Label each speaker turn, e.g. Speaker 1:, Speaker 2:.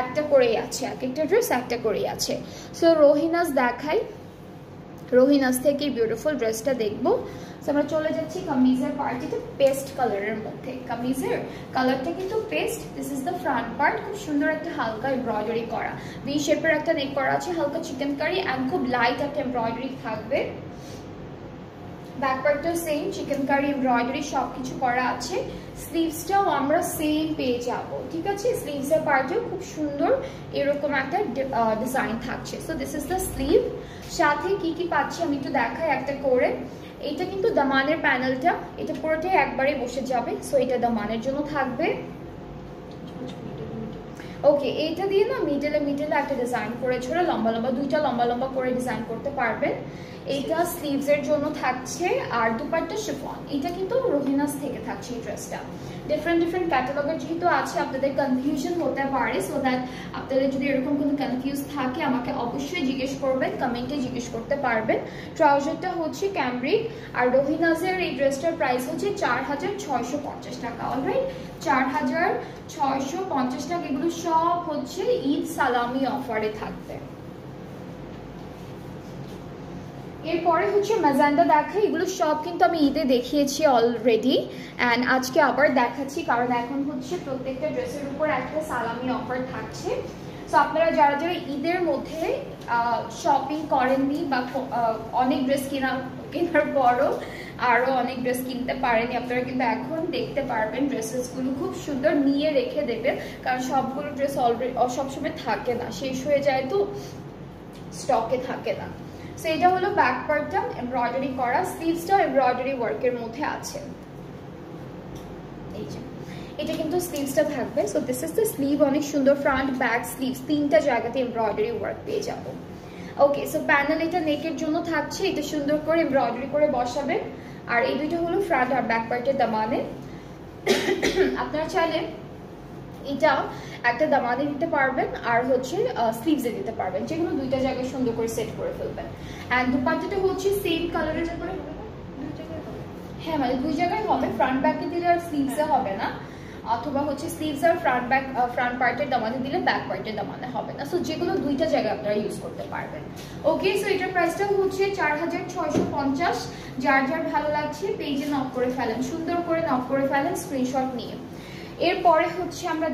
Speaker 1: একটা করেই আছে, এক একটা ড্রেস একটা করেই আছে। সো রোহিনাস দেখাই, রোহিনাস থেকে বিউটিফুল ড্রেসটা দেখবো। আমরা চলে যাচ্ছি কামিজের পার্টিতে, পেস্ট কালারের মধ্যে। কামিজের কালারটা কিন্তু paste. This is the front part, খুব সুন্দর একটা হালকা এমব্রয়ডারি করা, ভি শেপের একটা নেক করা আছে, হালকা চিকেন কারি অ্যান্ড খুব লাইট একটা এমব্রয়ডারি থাকবে। ব্যাক পার্টটাও সেম চিকেন কারি এমব্রয়ডারি সবকিছু করা আছে। স্লিভসটাও আমরা সেম পেয়ে যাবো, ঠিক আছে। স্লিভসের পার্টেও খুব সুন্দর এরকম একটা ডিজাইন থাকছে। So this is the sleeve. সাথে কি কি পাচ্ছি আমি একটু দেখাই একটা করে। এটা কিন্তু দামানের প্যানেলটা, এটা পুরোটাই একবারে বসে যাবে। সো এটা দামানের জন্য থাকবে। ওকে, এইটা দিয়ে না মিডলে একটা ডিজাইন করেছে ওরা, লম্বা লম্বা দুইটা লম্বা লম্বা করে ডিজাইন করতে পারবেন। এইটা স্লিভসের জন্য থাকছে। আর দুপাট্টা শিফন, এটা কিন্তু রোহিনাস থেকে থাকছে এই ড্রেসটা। ডিফারেন্ট ক্যাটালগের যেহেতু আছে আপনাদের কনফিউশন হতে পারে, সো দ্যাট আপনাদের যদি এরকম কোনো কনফিউজ থাকে আমাকে অবশ্যই জিজ্ঞেস করবেন, কমেন্টে জিজ্ঞেস করতে পারবেন। ট্রাউজারটা হচ্ছে ক্যামব্রিক। আর রোহিনাসের এই ড্রেসটার প্রাইস হচ্ছে 4650 টাকা। অলরাইট, 4650 টাকা। এগুলো সব হচ্ছে ঈদ সালামি অফারে থাকবে। এরপরে হচ্ছে ম্যাজেন্ডা দেখাই, এগুলো সব কিন্তু আমি ঈদে দেখিয়েছি অলরেডি অ্যান্ড আজকে আবার দেখাচ্ছি, কারণ এখন হচ্ছে প্রত্যেকটা ড্রেসের উপর একটা সালামি অফার থাকছে। সো আপনারা যারা ঈদের মধ্যে শপিং করেননি বা অনেক ড্রেস কেনার পরও আরও অনেক ড্রেস কিনতে পারেনি, আপনারা কিন্তু এখন দেখতে পারবেন। ড্রেসেসগুলো খুব সুন্দর নিয়ে রেখে দেবেন, কারণ সবগুলো ড্রেস অলরেডি সবসময় থাকে না, শেষ হয়ে যায় তো স্টকে থাকে না। সো এটা হলো ব্যাক পার্টটা এমব্রয়ডারি করা, স্লিভসটাও এমব্রয়ডারি ওয়ার্কের মধ্যে আছে। এই যে এটা কিন্তু স্লিভসটা থাকবে। So this is the sleeve, অনেক সুন্দর ফ্রন্ট ব্যাক স্লিভস তিনটা জায়গাতে এমব্রয়ডারি ওয়ার্ক পেয়ে যাবো। ওকে, সো প্যানেল এটা নেকের জন্য থাকছে, এটা সুন্দর করে এমব্রয়ডারি করে বসাবে। আর এই দুইটা হলো ফ্রন্ট আর ব্যাক পার্টের দামানে। আপনারা চাইলে এটা একটা দামানে দিতে পারবেন আর হচ্ছে স্লিভসে দিতে পারবেন, যেগুলো দুইটা জায়গায় সুন্দর করে সেট করে ফেলবেন। অ্যান্ড দুপাট্টাটা হচ্ছে সেম কালারের উপরে, হ্যাঁ মানে দুই জায়গায় হবে, ফ্রন্ট ব্যাকে দিলে আর স্লিভসে হবে না, অথবা হচ্ছে স্লিভস আর ফ্রন্ট পার্টের দামানে দিলে ব্যাক পার্টের দামানে হবে না। সো যেগুলো দুইটা জায়গায় আপনারা ইউজ করতে পারবেন। ওকে, সো এটার প্রাইসটা হচ্ছে 4650। যার ভালো লাগছে পেজে নক করে ফেলেন, সুন্দর করে নক করে ফেলেন স্ক্রিনশট নিয়ে। এরপরে হচ্ছে আমরা